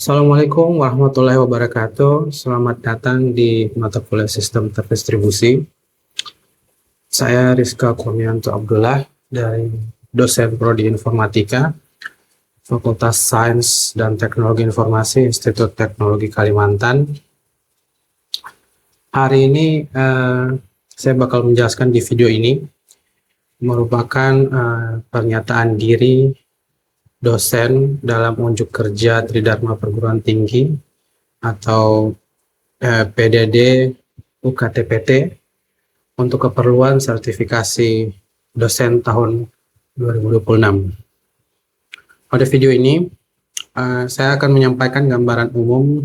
Assalamualaikum warahmatullahi wabarakatuh. Selamat datang di mata kuliah Sistem Terdistribusi. Saya Rizka Kurnianto Abdullah dari dosen Prodi Informatika, Fakultas Sains dan Teknologi Informasi, Institut Teknologi Kalimantan. Hari ini saya bakal menjelaskan di video ini merupakan pernyataan diri dosen dalam unjuk kerja Tridharma Perguruan Tinggi atau PDD UKTPT untuk keperluan sertifikasi dosen tahun 2026. Pada video ini saya akan menyampaikan gambaran umum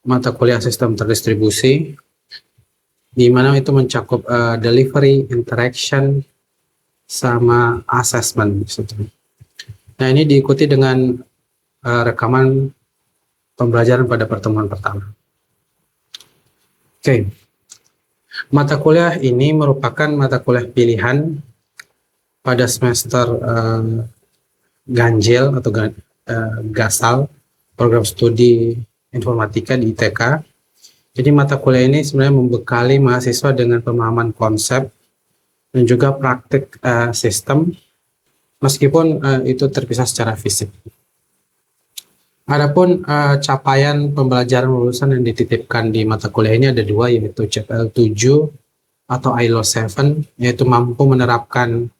mata kuliah sistem terdistribusi, di mana itu mencakup delivery, interaction, sama assessment. Nah, ini diikuti dengan rekaman pembelajaran pada pertemuan pertama. Oke. Mata kuliah ini merupakan mata kuliah pilihan pada semester ganjil atau gasal program studi informatika di ITK. Jadi mata kuliah ini sebenarnya membekali mahasiswa dengan pemahaman konsep dan juga praktik sistem, meskipun itu terpisah secara fisik. Adapun capaian pembelajaran lulusan yang dititipkan di mata kuliah ini ada dua, yaitu CPL 7 atau ILO 7, yaitu mampu menerapkan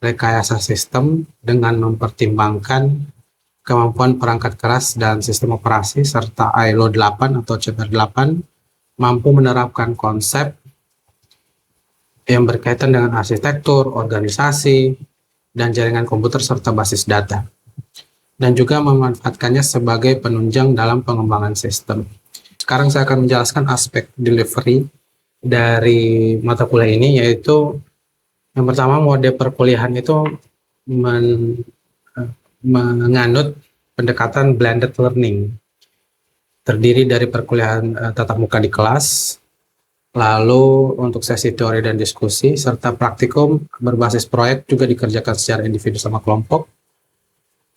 rekayasa sistem dengan mempertimbangkan kemampuan perangkat keras dan sistem operasi, serta ILO 8 atau CPL 8 mampu menerapkan konsep yang berkaitan dengan arsitektur, organisasi, dan jaringan komputer serta basis data, dan juga memanfaatkannya sebagai penunjang dalam pengembangan sistem. Sekarang saya akan menjelaskan aspek delivery dari mata kuliah ini, yaitu yang pertama, mode perkuliahan itu menganut pendekatan blended learning, terdiri dari perkuliahan tatap muka di kelas, lalu untuk sesi teori dan diskusi, serta praktikum berbasis proyek juga dikerjakan secara individu sama kelompok.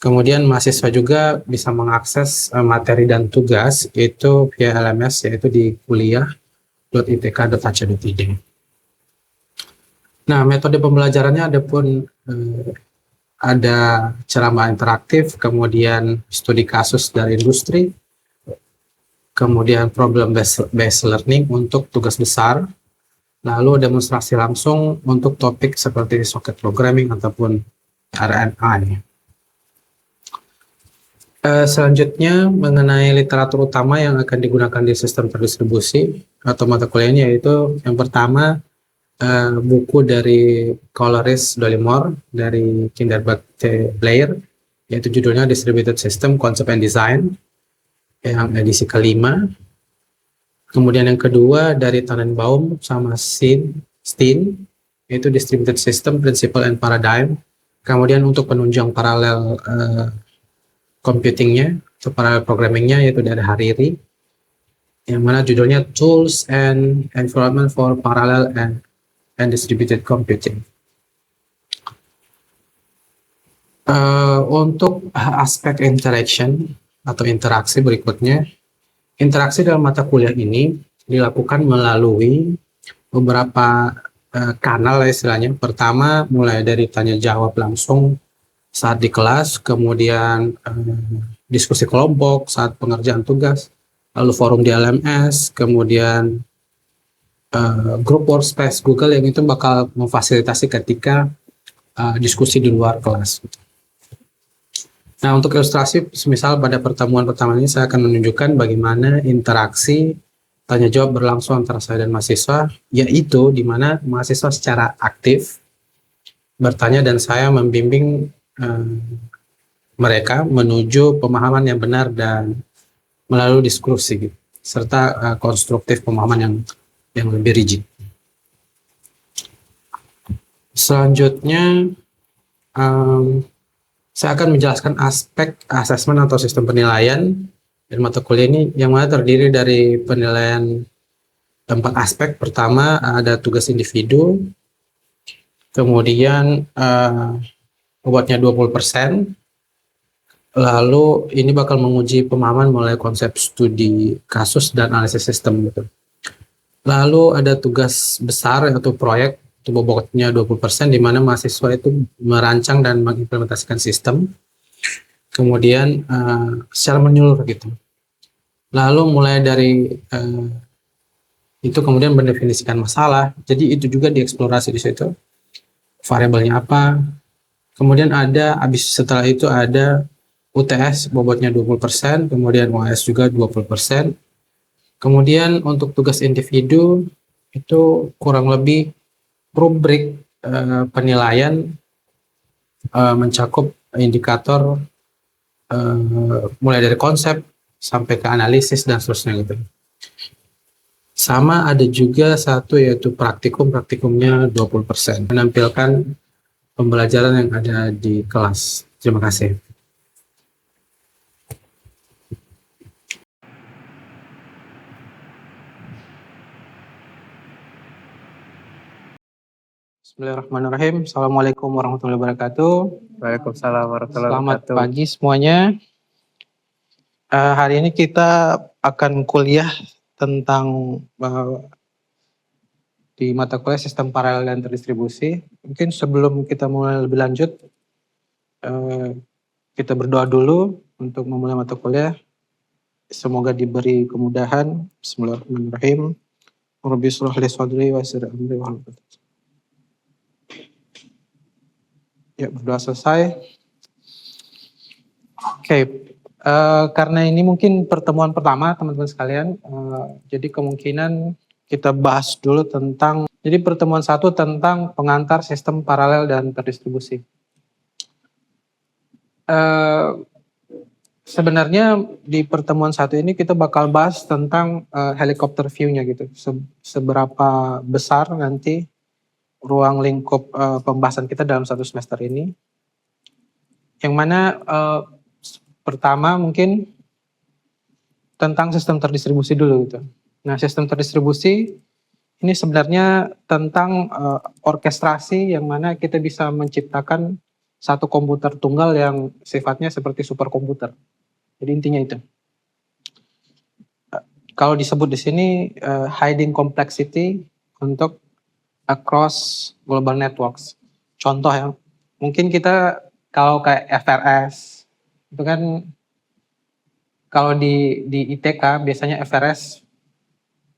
Kemudian mahasiswa juga bisa mengakses materi dan tugas itu via LMS, yaitu di kuliah.itk.ac.id. Nah, metode pembelajarannya ada ceramah interaktif, kemudian studi kasus dari industri, kemudian problem based learning untuk tugas besar, lalu demonstrasi langsung untuk topik seperti socket programming ataupun RNA. Selanjutnya mengenai literatur utama yang akan digunakan di sistem terdistribusi atau mata kuliah ini, yaitu yang pertama buku dari Coloris Dollimore dari Kinderberg T. Blair, yaitu judulnya Distributed System Concept and Design yang edisi kelima. Kemudian yang kedua dari Tannenbaum sama Steen, yaitu Distributed System Principle and Paradigm. Kemudian untuk penunjang paralel computingnya atau paralel programmingnya, yaitu dari Hariri, yang mana judulnya Tools and Environment for Parallel and Distributed Computing. Untuk aspek interaction atau interaksi berikutnya, interaksi dalam mata kuliah ini dilakukan melalui beberapa kanal istilahnya. Pertama, mulai dari tanya jawab langsung saat di kelas, kemudian diskusi kelompok saat pengerjaan tugas, lalu forum di LMS, kemudian grup workspace Google yang itu bakal memfasilitasi ketika diskusi di luar kelas. Nah, untuk ilustrasi, misal pada pertemuan pertama ini saya akan menunjukkan bagaimana interaksi tanya jawab berlangsung antara saya dan mahasiswa, yaitu di mana mahasiswa secara aktif bertanya dan saya membimbing mereka menuju pemahaman yang benar dan melalui diskusi, serta konstruktif pemahaman yang lebih rigid. Selanjutnya, saya akan menjelaskan aspek asesmen atau sistem penilaian dari mata kuliah ini, yang mana terdiri dari penilaian 4 aspek. Pertama, ada tugas individu, kemudian bobotnya 20%, Lalu ini bakal menguji pemahaman mulai konsep studi kasus dan analisis sistem gitu. Lalu ada tugas besar atau proyek itu bobotnya 20% di mana mahasiswa itu merancang dan mengimplementasikan sistem. Kemudian secara menyeluruh gitu. Lalu mulai dari itu kemudian mendefinisikan masalah. Jadi itu juga dieksplorasi di situ. Variabelnya apa? Kemudian setelah itu ada UTS bobotnya 20%, kemudian UAS juga 20%. Kemudian untuk tugas individu itu kurang lebih rubrik penilaian mencakup indikator mulai dari konsep sampai ke analisis dan seterusnya gitu. Sama ada juga satu yaitu praktikumnya 20%, menampilkan pembelajaran yang ada di kelas. Terima kasih. Bismillahirrahmanirrahim. Assalamualaikum warahmatullahi wabarakatuh. Waalaikumsalam warahmatullahi Selamat wabarakatuh. pagi semuanya. Hari ini kita akan kuliah tentang di mata kuliah sistem paralel dan terdistribusi. Mungkin sebelum kita mulai lebih lanjut, kita berdoa dulu untuk memulai mata kuliah. Semoga diberi kemudahan. Bismillahirrahmanirrahim. Rabbi shrah li sadri wa yassir amri wahlul 'uqdatam. Ya, berdoa selesai. Oke. Karena ini mungkin pertemuan pertama teman-teman sekalian, jadi kemungkinan kita bahas dulu tentang, jadi pertemuan satu tentang pengantar sistem paralel dan terdistribusi. Sebenarnya di pertemuan satu ini kita bakal bahas tentang helikopter view-nya gitu, seberapa besar nanti ruang lingkup pembahasan kita dalam satu semester ini, yang mana pertama mungkin tentang sistem terdistribusi dulu gitu. Nah, sistem terdistribusi ini sebenarnya tentang orkestrasi yang mana kita bisa menciptakan satu komputer tunggal yang sifatnya seperti superkomputer. Jadi intinya itu. Kalau disebut di sini hiding complexity untuk across global networks. Contoh ya, mungkin kita kalau kayak FRS itu kan, kalau di ITK biasanya FRS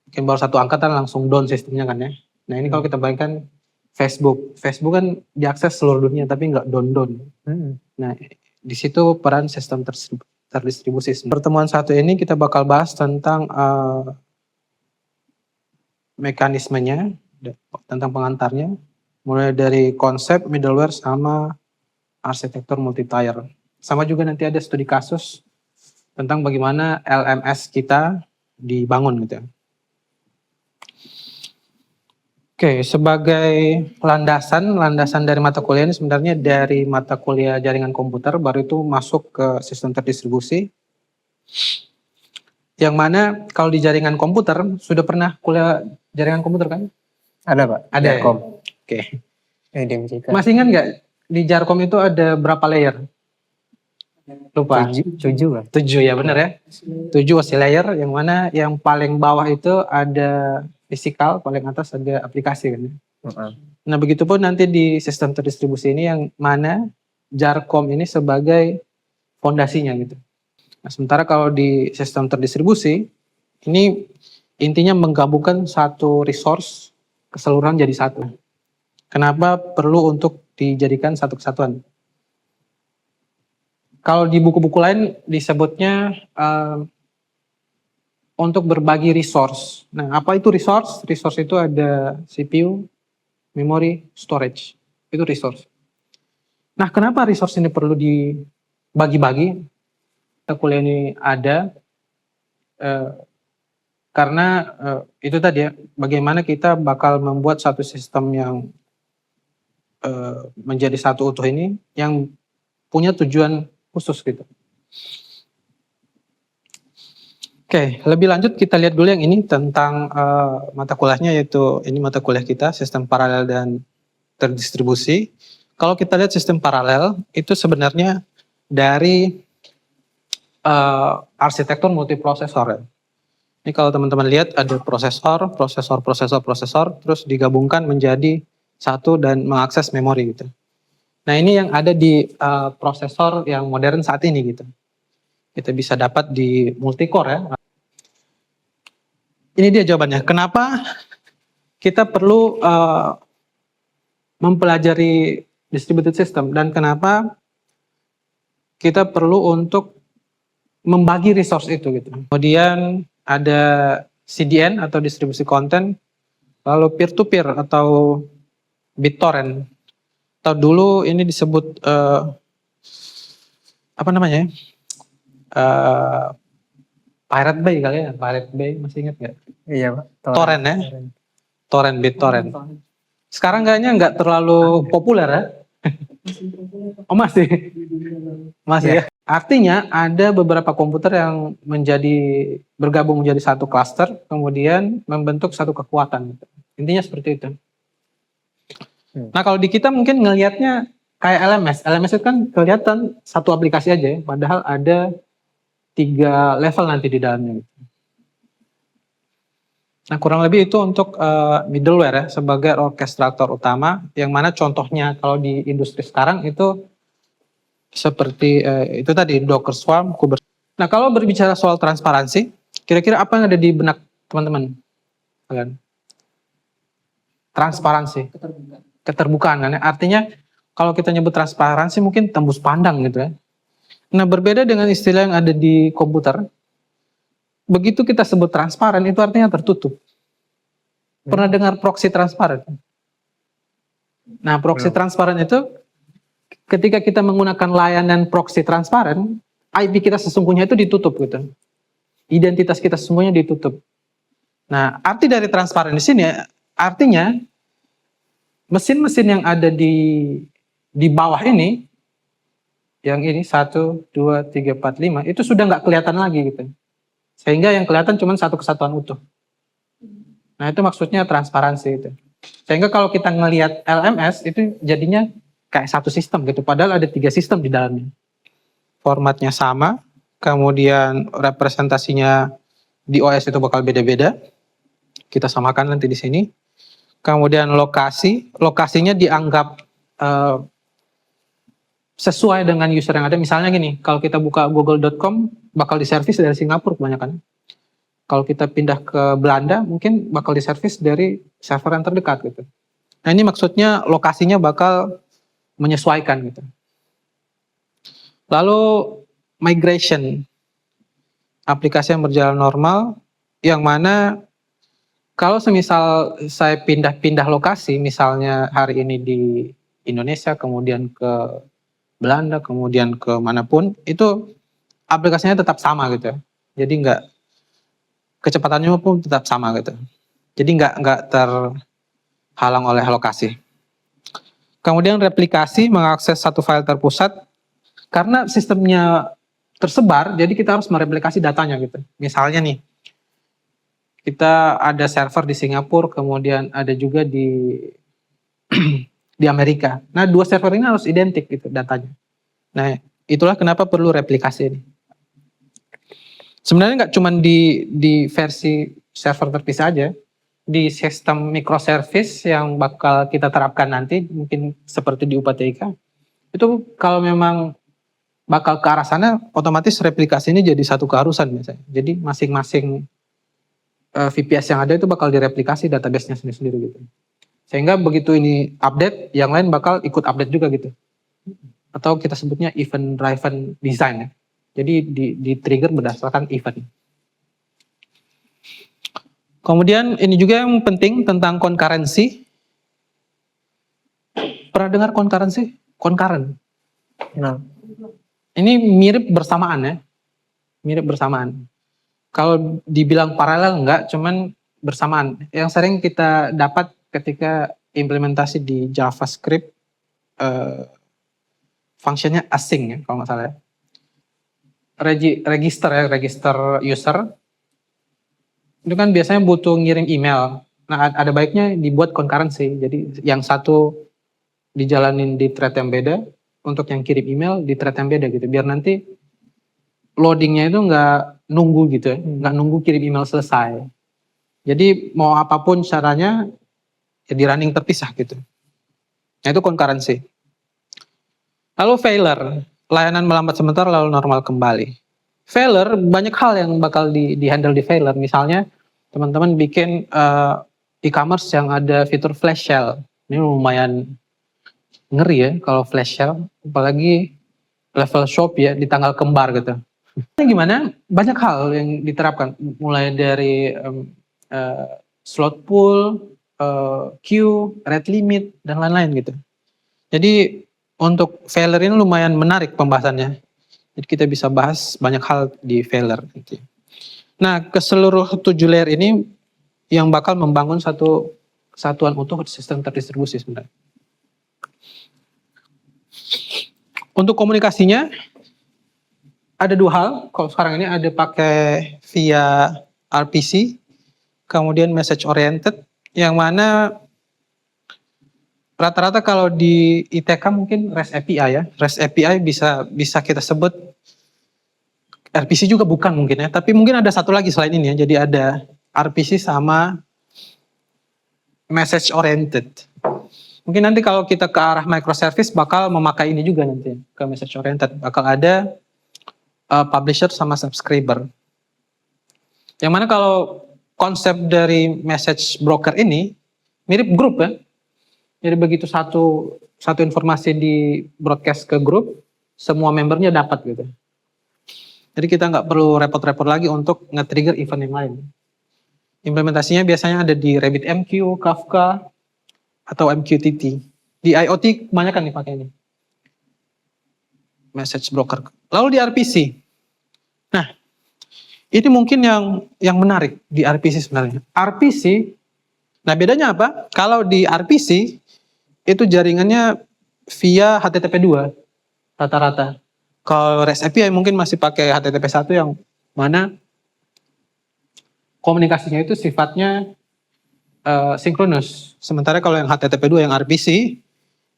mungkin baru satu angkatan langsung down sistemnya kan ya. Nah ini kalau kita bayangkan Facebook kan diakses seluruh dunia tapi nggak down. Nah di situ peran sistem terdistribusi. Pertemuan satu ini kita bakal bahas tentang mekanismenya, tentang pengantarnya, mulai dari konsep, middleware, sama arsitektur multi-tier. Sama juga nanti ada studi kasus tentang bagaimana LMS kita dibangun gitu. Oke, sebagai landasan dari mata kuliah ini sebenarnya dari mata kuliah jaringan komputer, baru itu masuk ke sistem terdistribusi. Yang mana kalau di jaringan komputer, sudah pernah kuliah jaringan komputer kan? Ada Pak? Ada. Jarkom. Oke. Masih ingat nggak di Jarkom itu ada berapa layer? Lupa. 7 Pak. 7 ya, benar ya. 7 OSI layer, yang mana yang paling bawah itu ada fisikal, paling atas ada aplikasi kan. Nah begitupun nanti di sistem terdistribusi ini yang mana Jarkom ini sebagai fondasinya gitu. Nah sementara kalau di sistem terdistribusi ini intinya menggabungkan satu resource keseluruhan jadi satu. Kenapa perlu untuk dijadikan satu kesatuan? Kalau di buku-buku lain disebutnya untuk berbagi resource. Nah, apa itu resource? Resource itu ada CPU, memory, storage. Itu resource. Nah, kenapa resource ini perlu dibagi-bagi? Kita kuliah ini ada karena itu tadi ya, bagaimana kita bakal membuat satu sistem yang menjadi satu utuh ini yang punya tujuan khusus gitu. Oke, lebih lanjut kita lihat dulu yang ini tentang mata kuliahnya, yaitu ini mata kuliah kita sistem paralel dan terdistribusi. Kalau kita lihat sistem paralel itu sebenarnya dari arsitektur multiprosesor ya. Ini kalau teman-teman lihat ada prosesor, terus digabungkan menjadi satu dan mengakses memori gitu. Nah ini yang ada di prosesor yang modern saat ini gitu. Kita bisa dapat di multicore ya. Ini dia jawabannya. Kenapa kita perlu mempelajari distributed system dan kenapa kita perlu untuk membagi resource itu gitu. Kemudian ada CDN atau distribusi konten, lalu peer-to-peer atau BitTorrent. Atau dulu ini disebut apa namanya? Pirate Bay kali ya, Pirate Bay masih ingat nggak? Iya Pak. Torrent ya, Torrent, BitTorrent. Sekarang kayaknya nggak terlalu populer ya. Oh masih ya. Artinya ada beberapa komputer yang bergabung menjadi satu klaster, kemudian membentuk satu kekuatan. Intinya seperti itu. Nah kalau di kita mungkin ngelihatnya kayak LMS. LMS itu kan kelihatan satu aplikasi aja ya, padahal ada 3 level nanti di dalamnya. Nah kurang lebih itu untuk middleware ya, sebagai orkestrator utama, yang mana contohnya kalau di industri sekarang itu seperti itu tadi Docker Swarm, Kubernetes. Nah kalau berbicara soal transparansi, kira-kira apa yang ada di benak teman-teman? Transparansi, keterbukaan kan ya? Artinya kalau kita nyebut transparansi mungkin tembus pandang gitu ya. Nah berbeda dengan istilah yang ada di komputer, begitu kita sebut transparan itu artinya tertutup. Pernah dengar proxy transparan? Nah proxy transparan itu ketika kita menggunakan layanan proxy transparan, IP kita sesungguhnya itu ditutup gitu. Identitas kita sesungguhnya ditutup. Nah arti dari transparan di sini artinya mesin-mesin yang ada di bawah ini, yang ini 1, 2, 3, 4, 5 itu sudah nggak kelihatan lagi gitu. Sehingga yang kelihatan cuma satu kesatuan utuh. Nah itu maksudnya transparansi itu. Sehingga kalau kita ngelihat LMS itu jadinya kayak satu sistem gitu. Padahal ada 3 sistem di dalamnya. Formatnya sama, kemudian representasinya di OS itu bakal beda-beda. Kita samakan nanti di sini. Kemudian lokasinya dianggap sesuai dengan user yang ada. Misalnya gini, kalau kita buka google.com bakal diservis dari Singapura kebanyakan. Kalau kita pindah ke Belanda mungkin bakal diservis dari server yang terdekat gitu. Nah ini maksudnya lokasinya bakal menyesuaikan gitu. Lalu migration, aplikasi yang berjalan normal, yang mana kalau semisal saya pindah-pindah lokasi, misalnya hari ini di Indonesia, kemudian ke Belanda, kemudian ke manapun, itu aplikasinya tetap sama gitu ya. Jadi kecepatannya pun tetap sama gitu. Jadi nggak terhalang oleh lokasi. Kemudian replikasi mengakses satu file terpusat, karena sistemnya tersebar, jadi kita harus mereplikasi datanya gitu. Misalnya nih, kita ada server di Singapura, kemudian ada juga di di Amerika. Nah 2 server ini harus identik gitu datanya. Nah itulah kenapa perlu replikasi ini. Sebenarnya nggak cuma di versi server terpisah aja, di sistem microservice yang bakal kita terapkan nanti, mungkin seperti di UPTIK, itu kalau memang bakal ke arah sana, otomatis replikasi ini jadi satu keharusan biasanya. Jadi masing-masing VPS yang ada itu bakal direplikasi database-nya sendiri-sendiri gitu. Sehingga begitu ini update, yang lain bakal ikut update juga gitu. Atau kita sebutnya event driven design ya. Jadi di trigger berdasarkan event. Kemudian ini juga yang penting tentang concurrency. Pernah dengar concurrency? Concurrent. Nah, ini mirip bersamaan ya. Mirip bersamaan. Kalau dibilang paralel enggak, cuman bersamaan. Yang sering kita dapat ketika implementasi di JavaScript, fungsinya async ya, kalau nggak salah ya. Register user itu kan biasanya butuh ngirim email. Nah ada baiknya dibuat concurrency, jadi yang satu dijalanin di thread yang beda, untuk yang kirim email di thread yang beda gitu, biar nanti loadingnya itu nggak nunggu gitu ya, nggak nunggu kirim email selesai. Jadi mau apapun caranya ya di running terpisah gitu. Nah itu concurrency. Lalu failure, layanan melambat sebentar lalu normal kembali. Failure banyak hal yang bakal di handle di failure. Misalnya teman-teman bikin e-commerce yang ada fitur flash sale. Ini lumayan ngeri ya kalau flash sale, apalagi level shop ya di tanggal kembar gitu. Ini gimana? Banyak hal yang diterapkan, mulai dari slot pool, queue, rate limit, dan lain-lain gitu. Jadi untuk failure ini lumayan menarik pembahasannya. Jadi kita bisa bahas banyak hal di failure. Gitu. Nah, ke seluruh 7 layer ini yang bakal membangun satu kesatuan utuh sistem terdistribusi sebenarnya. Untuk komunikasinya ada 2 hal. Kalau sekarang ini ada pakai via RPC, kemudian message oriented, yang mana rata-rata kalau di ITK mungkin REST API ya. REST API bisa kita sebut, RPC juga bukan mungkin ya, tapi mungkin ada satu lagi selain ini ya. Jadi ada RPC sama message oriented. Mungkin nanti kalau kita ke arah microservice bakal memakai ini juga nanti ke message oriented. Bakal ada publisher sama subscriber. Yang mana kalau konsep dari message broker ini mirip grup ya. Jadi begitu satu informasi di broadcast ke grup, semua membernya dapat gitu. Jadi kita nggak perlu repot-repot lagi untuk nge-trigger event yang lain. Implementasinya biasanya ada di RabbitMQ, Kafka, atau MQTT. Di IoT kebanyakan nih pakai ini. Message broker. Lalu di RPC. Nah, ini mungkin yang menarik di RPC sebenarnya. RPC, nah bedanya apa? Kalau di RPC, itu jaringannya via HTTP 2 rata-rata. Kalau REST API mungkin masih pakai HTTP 1 yang mana komunikasinya itu sifatnya sinkronus. Sementara kalau yang HTTP 2 yang RPC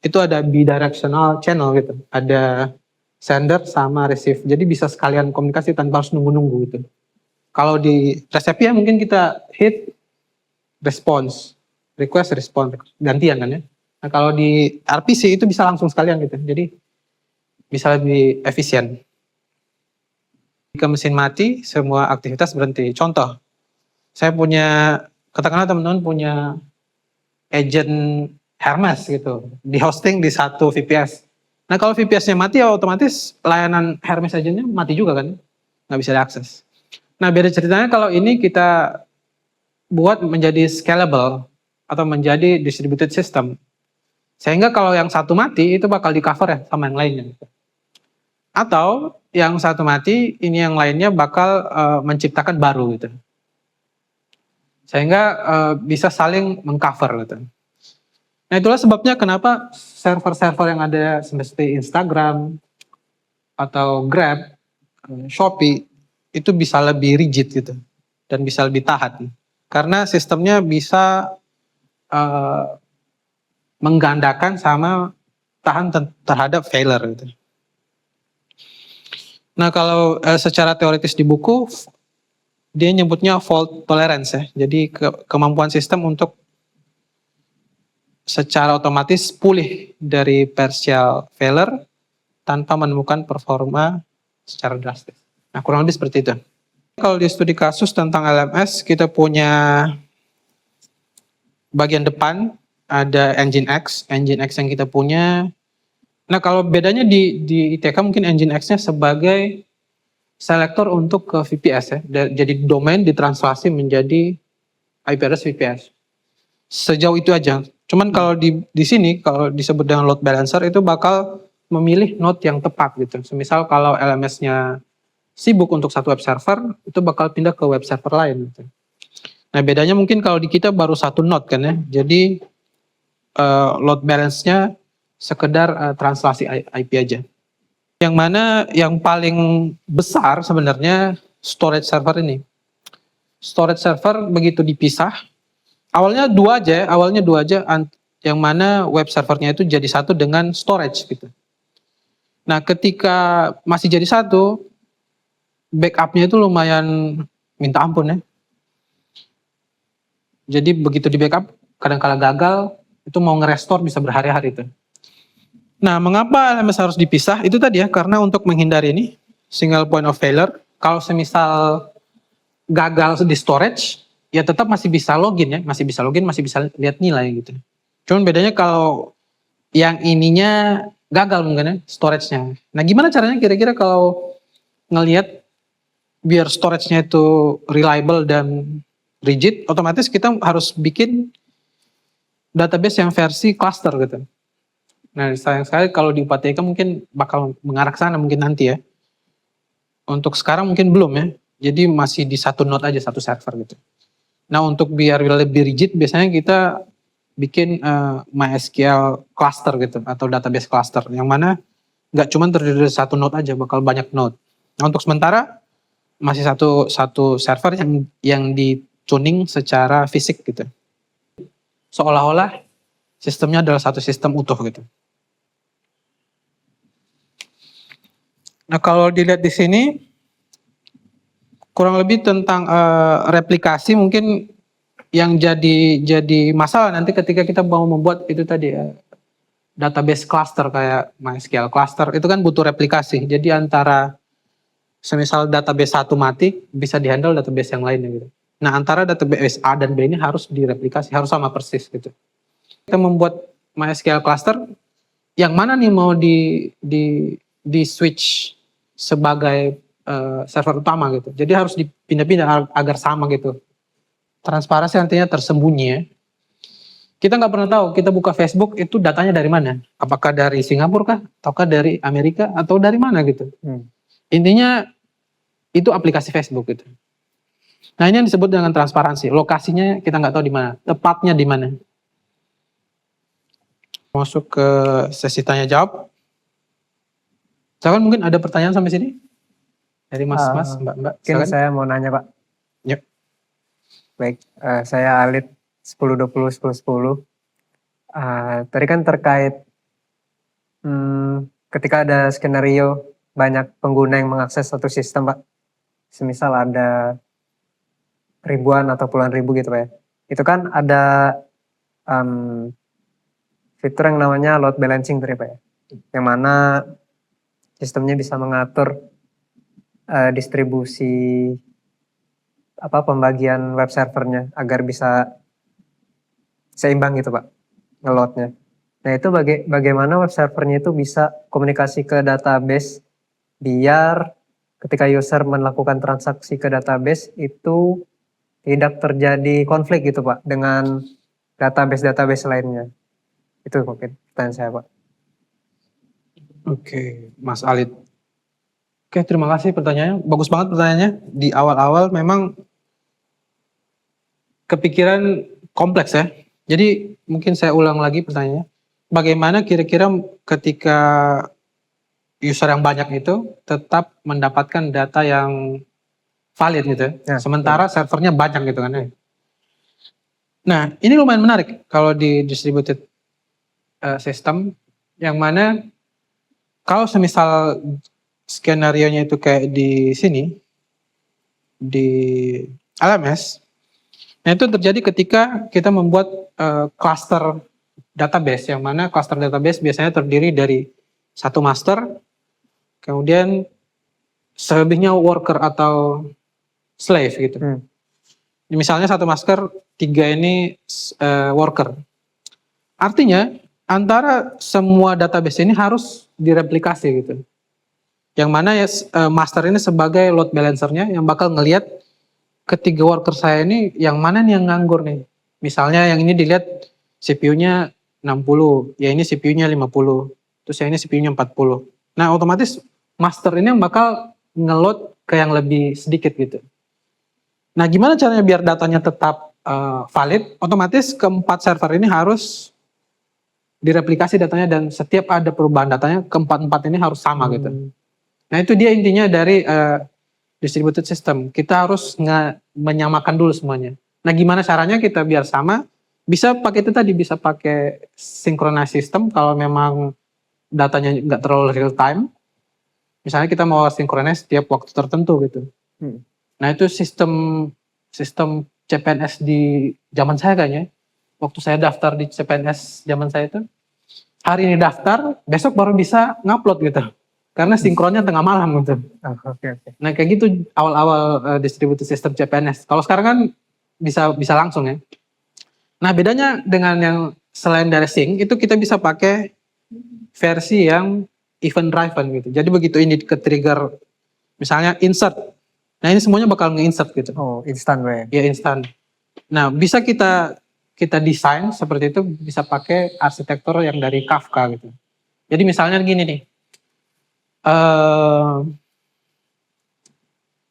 itu ada bidirectional channel gitu. Ada sender sama receive. Jadi bisa sekalian komunikasi tanpa harus nunggu-nunggu gitu. Kalau di REST API mungkin kita hit response, request response, gantian kan ya. Nah, kalau di RPC itu bisa langsung sekalian gitu. Jadi bisa lebih efisien. Jika mesin mati, semua aktivitas berhenti. Contoh, saya punya, katakanlah teman-teman punya agent Hermes gitu, di hosting di satu VPS. Nah kalau VPS-nya mati, ya otomatis layanan Hermes agentnya mati juga kan, nggak bisa diakses. Nah beda ceritanya kalau ini kita buat menjadi scalable atau menjadi distributed system. Sehingga kalau yang satu mati itu bakal di cover ya sama yang lainnya. Atau yang satu mati, ini yang lainnya bakal menciptakan baru gitu. Sehingga bisa saling mengcover gitu. Nah itulah sebabnya kenapa server-server yang ada seperti Instagram atau Grab, Shopee itu bisa lebih rigid gitu dan bisa lebih tahan. Karena sistemnya bisa menggandakan sama tahan terhadap failure gitu. Nah kalau secara teoritis di buku dia nyebutnya fault tolerance ya. Jadi kemampuan sistem untuk secara otomatis pulih dari partial failure tanpa menemukan performa secara drastis. Nah kurang lebih seperti itu. Kalau di studi kasus tentang LMS kita punya bagian depan ada Nginx yang kita punya. Nah kalau bedanya di ITK mungkin Nginx-nya sebagai selektor untuk ke VPS ya. Jadi domain ditranslasi menjadi IP address VPS. Sejauh itu aja. Cuman kalau di sini kalau disebut dengan load balancer itu bakal memilih node yang tepat gitu. Semisal kalau LMS-nya sibuk untuk satu web server, itu bakal pindah ke web server lain gitu. Nah bedanya mungkin kalau di kita baru satu node kan ya. Jadi load balance-nya sekedar translasi IP aja. Yang mana yang paling besar sebenarnya storage server ini. Storage server begitu dipisah, awalnya dua aja, yang mana web servernya itu jadi satu dengan storage gitu. Nah ketika masih jadi satu, backupnya itu lumayan minta ampun ya. Jadi begitu di backup, kadang-kala gagal, itu mau nge-restore bisa berhari-hari itu. Nah, mengapa LMS harus dipisah? Itu tadi ya, karena untuk menghindari ini, single point of failure, kalau semisal gagal di storage, ya tetap masih bisa login ya, masih bisa lihat nilai gitu. Cuman bedanya kalau yang ininya gagal mungkin ya, storage-nya. Nah, gimana caranya kira-kira kalau ngelihat biar storage-nya itu reliable dan rigid, otomatis kita harus bikin database yang versi cluster gitu. Nah, sayang sekali kalau di UPATK mungkin bakal mengarah ke sana mungkin nanti ya. Untuk sekarang mungkin belum ya. Jadi masih di satu node aja, satu server gitu. Nah, untuk biar lebih rigid biasanya kita bikin MySQL cluster gitu atau database cluster yang mana nggak cuma terdiri dari satu node aja, bakal banyak node. Nah, untuk sementara masih satu server yang di tuning secara fisik gitu. Seolah-olah sistemnya adalah satu sistem utuh gitu. Nah, kalau dilihat di sini kurang lebih tentang replikasi mungkin yang jadi masalah nanti ketika kita mau membuat itu tadi database cluster kayak MySQL cluster itu kan butuh replikasi. Jadi antara semisal database satu mati bisa dihandle database yang lainnya gitu. Nah, antara database A dan B ini harus direplikasi, harus sama persis gitu. Kita membuat MySQL cluster yang mana nih mau di switch sebagai server utama gitu. Jadi harus dipindah-pindah agar sama gitu. Transparansi nantinya tersembunyi ya. Kita nggak pernah tahu, kita buka Facebook itu datanya dari mana. Apakah dari Singapura kah? Ataukah dari Amerika? Atau dari mana gitu. Intinya itu aplikasi Facebook gitu. Nah, ini yang disebut dengan transparansi. Lokasinya kita nggak tahu di mana, tepatnya di mana. Masuk ke sesi tanya jawab. Silakan, mungkin ada pertanyaan sampai sini dari mas-mas, mbak-mbak. Mungkin saya mau nanya Pak. Yep. Baik, saya Alit 1020 1010. Tadi kan terkait ketika ada skenario banyak pengguna yang mengakses satu sistem Pak. Semisal ada ribuan atau puluhan ribu gitu Pak ya. Itu kan ada fitur yang namanya load balancing tadi Pak ya. Yang mana sistemnya bisa mengatur distribusi pembagian web servernya agar bisa seimbang gitu Pak ngeloadnya. Nah, itu bagaimana web servernya itu bisa komunikasi ke database biar ketika user melakukan transaksi ke database itu tidak terjadi konflik gitu Pak dengan database lainnya. Itu mungkin pertanyaan saya Pak. Oke, Mas Alit. Oke, terima kasih pertanyaannya. Bagus banget pertanyaannya. Di awal-awal memang kepikiran kompleks ya. Jadi mungkin saya ulang lagi pertanyaannya. Bagaimana kira-kira ketika user yang banyak itu tetap mendapatkan data yang valid gitu ya. Sementara servernya banyak gitu kan ya. Nah, ini lumayan menarik kalau di distributed system yang mana kalau semisal skenario-nya itu kayak di sini di LMS, nah itu terjadi ketika kita membuat cluster database yang mana cluster database biasanya terdiri dari satu master, kemudian selebihnya worker atau slave gitu. Misalnya satu master, 3 ini worker. Artinya antara semua database ini harus direplikasi gitu. Yang mana ya master ini sebagai load balancernya yang bakal ngelihat ketiga worker saya ini yang mana nih yang nganggur nih. Misalnya yang ini dilihat CPU-nya 60, ya ini CPU-nya 50, terus yang ini CPU-nya 40. Nah, otomatis master ini yang bakal ngeload ke yang lebih sedikit gitu. Nah, gimana caranya biar datanya tetap valid? Otomatis keempat server ini harus direplikasi datanya dan setiap ada perubahan datanya keempat-empat ini harus sama gitu. Nah, itu dia intinya dari distributed system. Kita harus menyamakan dulu semuanya. Nah, gimana caranya kita biar sama? Bisa pakai itu tadi, bisa pakai synchronized system kalau memang datanya nggak terlalu real time. Misalnya kita mau sinkronis setiap waktu tertentu gitu. Hmm. Nah itu sistem CPNS di zaman saya kayaknya. Waktu saya daftar di CPNS zaman saya itu, hari ini daftar, besok baru bisa ngupload gitu. Karena sinkronnya tengah malam gitu. Oke. Nah kayak gitu awal-awal distributed system CPNS. Kalau sekarang kan bisa langsung ya. Nah bedanya dengan yang selain dari sync itu kita bisa pakai versi yang event driven gitu. Jadi begitu ini ke trigger misalnya insert. Nah ini semuanya bakal nge-insert gitu. Oh, instan ya. Ya instan. Nah bisa kita desain seperti itu, bisa pakai arsitektur yang dari Kafka gitu. Jadi misalnya gini nih.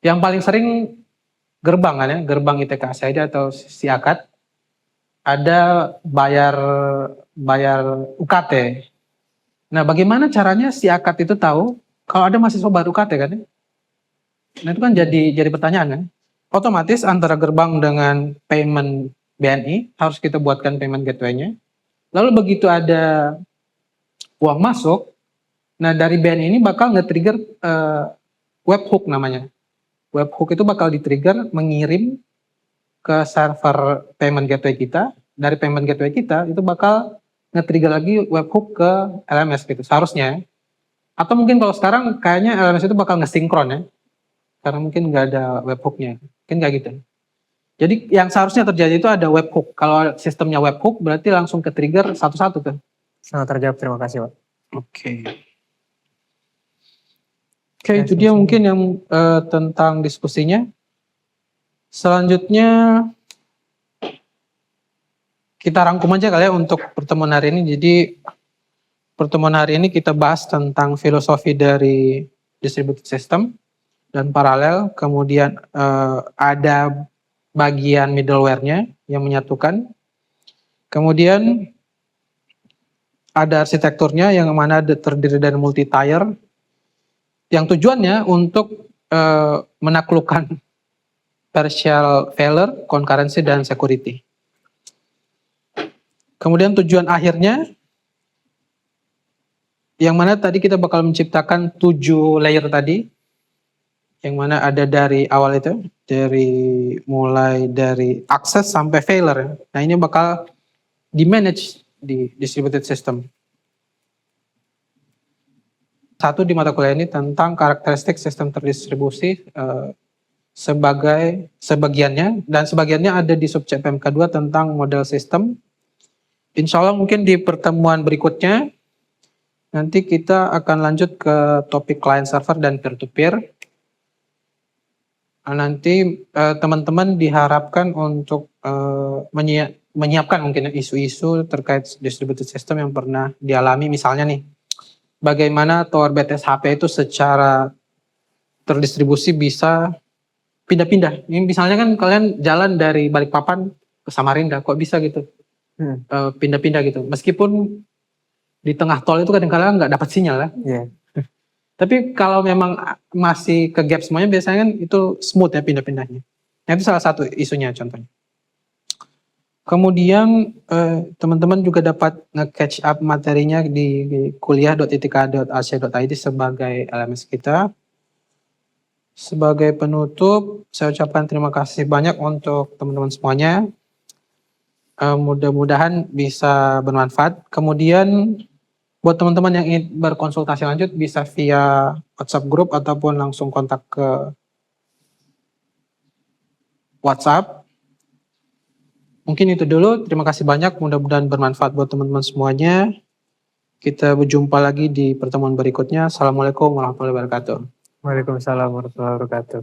Yang paling sering gerbang kan ya, gerbang ITKS aja atau SIAKAT ada bayar UKT. Nah, bagaimana caranya SIAKAT itu tahu kalau ada mahasiswa baru UKT kan ya? Nah, itu kan jadi pertanyaan kan. Otomatis antara gerbang dengan payment BNI harus kita buatkan payment gateway-nya. Lalu begitu ada uang masuk, nah dari BNI ini bakal nge-trigger webhook namanya. Webhook itu bakal di-trigger mengirim ke server payment gateway kita. Dari payment gateway kita itu bakal nge-trigger lagi webhook ke LMS gitu seharusnya. Atau mungkin kalau sekarang kayaknya LMS itu bakal nge-sinkron ya. Karena mungkin nggak ada webhooknya. Mungkin kayak gitu. Jadi yang seharusnya terjadi itu ada webhook. Kalau sistemnya webhook berarti langsung ke-trigger satu-satu tuh. Sangat terjawab, terima kasih Pak. Oke, itu dia mungkin yang tentang diskusinya. Selanjutnya kita rangkum aja kali ya untuk pertemuan hari ini. Jadi pertemuan hari ini kita bahas tentang filosofi dari distributed system dan paralel. Kemudian ada bagian middleware-nya yang menyatukan. Kemudian ada arsitekturnya yang mana terdiri dari multi-tier. Yang tujuannya untuk menaklukkan partial failure, concurrency, dan security. Kemudian tujuan akhirnya, yang mana tadi kita bakal menciptakan 7 layer tadi, yang mana ada dari awal itu, mulai dari akses sampai failure. Nah ini bakal di-manage di distributed system. Satu di mata kuliah ini tentang karakteristik sistem terdistribusi sebagiannya, dan sebagiannya ada di sub CPMK 2 tentang model sistem. Insya Allah mungkin di pertemuan berikutnya nanti kita akan lanjut ke topik client server dan peer-to-peer. Nanti teman-teman diharapkan untuk menyiapkan mungkin isu-isu terkait distributed system yang pernah dialami, misalnya nih bagaimana tower BTS HP itu secara terdistribusi bisa pindah-pindah. Ini misalnya kan kalian jalan dari Balikpapan ke Samarinda, kok bisa gitu pindah-pindah gitu. Meskipun di tengah tol itu kadang-kadang nggak dapat sinyal ya. Yeah. Tapi kalau memang masih ke gap semuanya, biasanya kan itu smooth ya pindah-pindahnya. Nah, itu salah satu isunya contohnya. Kemudian teman-teman juga dapat nge-catch up materinya di kuliah.itka.ac.id sebagai LMS kita. Sebagai penutup, saya ucapkan terima kasih banyak untuk teman-teman semuanya. Mudah-mudahan bisa bermanfaat. Kemudian buat teman-teman yang ingin berkonsultasi lanjut bisa via WhatsApp group ataupun langsung kontak ke WhatsApp. Mungkin itu dulu, terima kasih banyak, mudah-mudahan bermanfaat buat teman-teman semuanya. Kita berjumpa lagi di pertemuan berikutnya. Assalamualaikum warahmatullahi wabarakatuh. Waalaikumsalam warahmatullahi wabarakatuh.